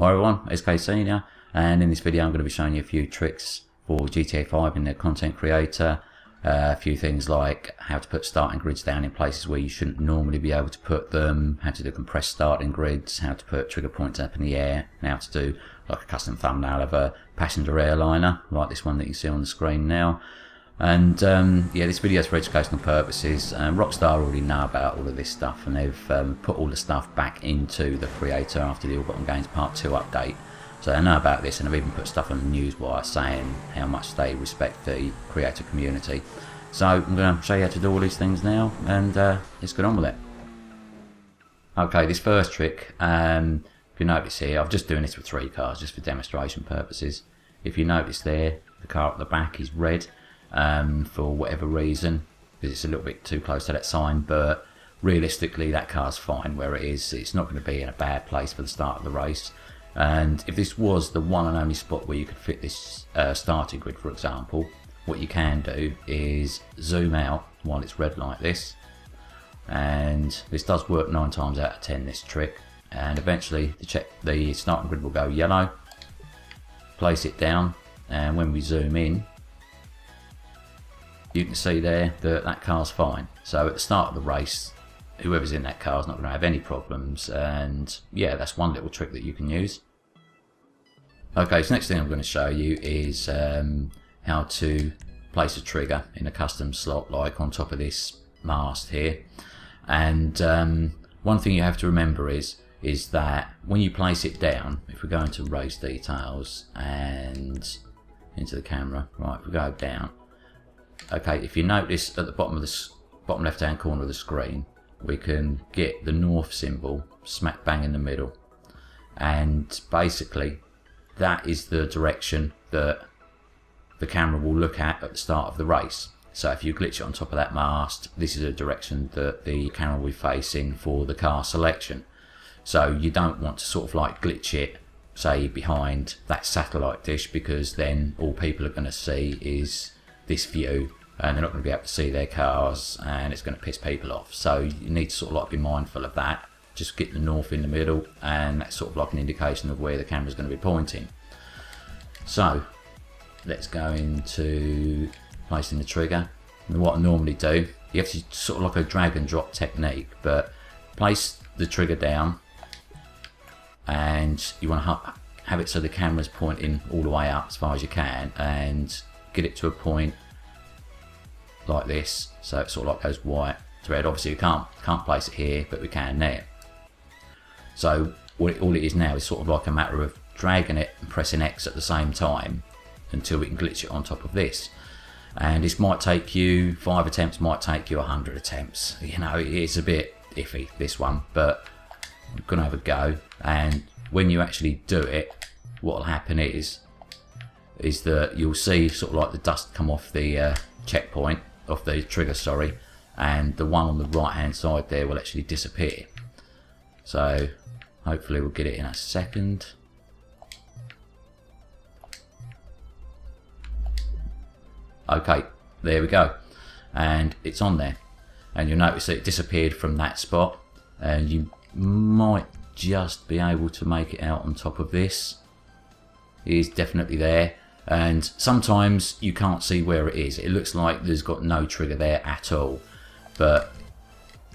Hi everyone, it's KC now, and in this video I'm going to be showing you a few tricks for GTA 5 in the content creator. A few things like how to put starting grids down in places where you shouldn't normally be able to put them, how to do compressed starting grids, how to put trigger points up in the air, and how to do like a custom thumbnail of a passenger airliner like this one that you see on the screen now. And yeah, this video is for educational purposes. Rockstar already know about all of this stuff, and they've put all the stuff back into the creator after the All Button Games Part 2 update. So they know about this, and they've even put stuff on the newswire saying how much they respect the creator community. So I'm going to show you how to do all these things now, and let's get on with it. Okay, this first trick, if you notice here, I'm just doing this with 3 cars just for demonstration purposes. If you notice there, the car at the back is red. For whatever reason, because it's a little bit too close to that sign, but realistically that car's fine where it is. It's not going to be in a bad place for the start of the race. And if this was the one and only spot where you could fit this starting grid, for example, what you can do is zoom out while it's red like this, and this does work 9 times out of 10, this trick, and eventually the starting grid will go yellow. Place it down, and when we zoom in, you can see there that that car's fine. So at the start of the race, whoever's in that car is not going to have any problems, and yeah, that's one little trick that you can use. Okay, so next thing I'm going to show you is how to place a trigger in a custom slot like on top of this mast here. And one thing you have to remember is that when you place it down, if we go into race details and into the camera, right, if we go down, okay, if you notice at the bottom left hand corner of the screen, we can get the north symbol smack bang in the middle, and basically that is the direction that the camera will look at the start of the race. So if you glitch it on top of that mast, this is the direction that the camera will be facing for the car selection. So you don't want to sort of like glitch it, say, behind that satellite dish, because then all people are going to see is this view, and they're not going to be able to see their cars, and it's going to piss people off. So you need to sort of like be mindful of that. Just get the north in the middle, and that's sort of like an indication of where the camera's going to be pointing. So let's go into placing the trigger. And what I normally do, you have to sort of like a drag and drop technique, but place the trigger down, and you want to have it so the camera's pointing all the way up as far as you can, and get it to a point like this, so it sort of like goes white to red. Obviously we can't place it here, but we can there. So all it is now is sort of like a matter of dragging it and pressing X at the same time until we can glitch it on top of this. And this might take you 5 attempts, might take you 100 attempts. You know, it's a bit iffy, this one, but I'm gonna have a go. And when you actually do it, what will happen is that you'll see sort of like the dust come off the checkpoint, off the trigger, sorry, and the one on the right hand side there will actually disappear. So hopefully we'll get it in a second. Okay, there we go, and it's on there, and you'll notice that it disappeared from that spot, and you might just be able to make it out on top of this. It is definitely there. And sometimes you can't see where it is. It looks like there's got no trigger there at all, but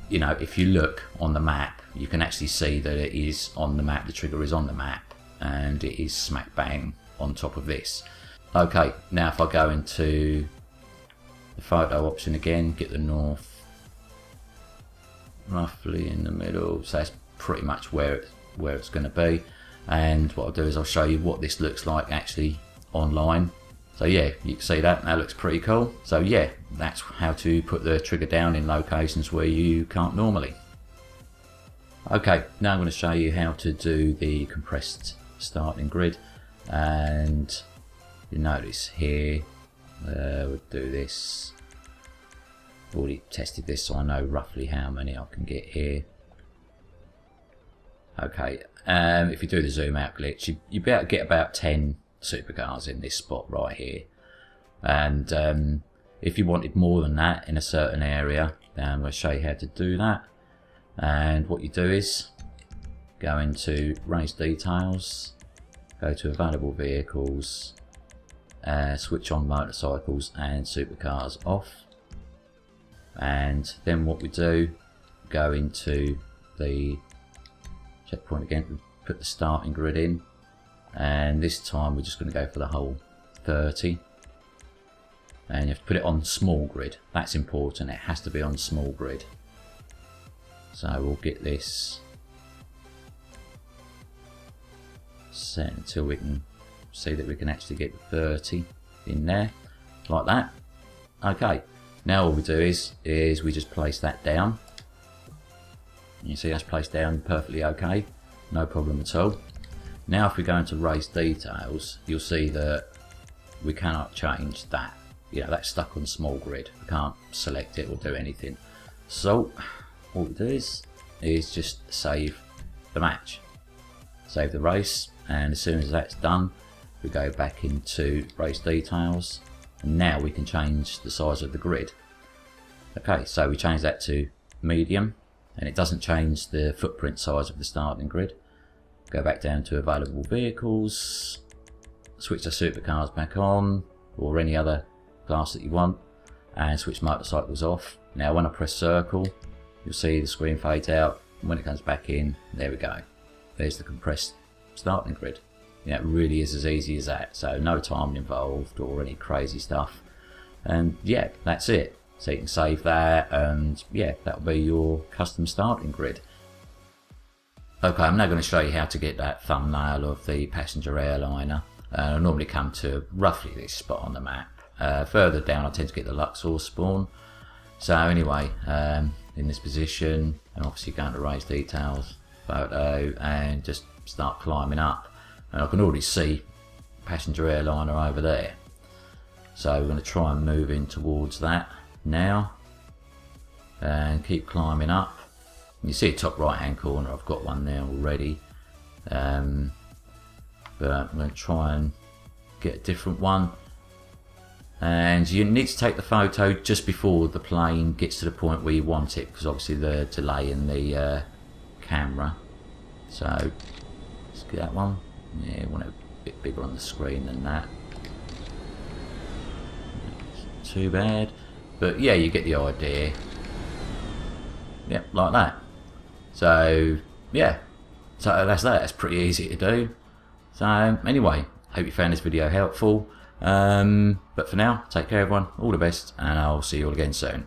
you know, if you look on the map, you can actually see that it is on the map. The trigger is on the map, and it is smack bang on top of this. Okay, now if I go into the photo option again, get the north roughly in the middle, so that's pretty much where it's going to be. And what I'll do is I'll show you what this looks like actually online. So yeah, you can see that looks pretty cool. So yeah, that's how to put the trigger down in locations where you can't normally. Okay, now I'm going to show you how to do the compressed starting grid, and you notice here we'll do this. Already tested this, so I know roughly how many I can get here. Okay, if you do the zoom out glitch, you'll be able to get about 10 supercars in this spot right here. And if you wanted more than that in a certain area, then I'm going to show you how to do that. And what you do is go into race details, go to available vehicles, switch on motorcycles and supercars off, and then what we do, go into the checkpoint again, put the starting grid in, and this time we're just going to go for the whole 30, and you have to put it on small grid. That's important, it has to be on small grid. So we'll get this set until we can see that we can actually get the 30 in there, like that. Okay, now all we do is we just place that down. You see that's placed down perfectly okay, no problem at all. Now if we go into race details, you'll see that we cannot change that. You know, that's stuck on small grid. We can't select it or do anything. So what we do is just save the match, save the race, and as soon as that's done, we go back into race details, and now we can change the size of the grid. Okay, so we change that to medium, and it doesn't change the footprint size of the starting grid. Go back down to available vehicles, switch the supercars back on, or any other class that you want, and switch motorcycles off. Now when I press circle, you'll see the screen fades out, and when it comes back in, there we go. There's the compressed starting grid. Yeah, it really is as easy as that, so no time involved or any crazy stuff. And yeah, that's it. So you can save that, and yeah, that'll be your custom starting grid. Okay, I'm now going to show you how to get that thumbnail of the passenger airliner. I normally come to roughly this spot on the map. Further down I tend to get the Luxor spawn. So anyway, in this position, and obviously go into race details, photo, and just start climbing up. And I can already see passenger airliner over there. So we're going to try and move in towards that now, and keep climbing up. You see a top right hand corner, I've got one there already, but I'm going to try and get a different one. And you need to take the photo just before the plane gets to the point where you want it, because obviously the delay in the camera. So let's get that one. Yeah, I want it a bit bigger on the screen than that. Not too bad, but yeah, you get the idea. Yep, like that. So yeah, so that's that. That's pretty easy to do. So anyway, hope you found this video helpful. But for now, take care everyone, all the best, and I'll see you all again soon.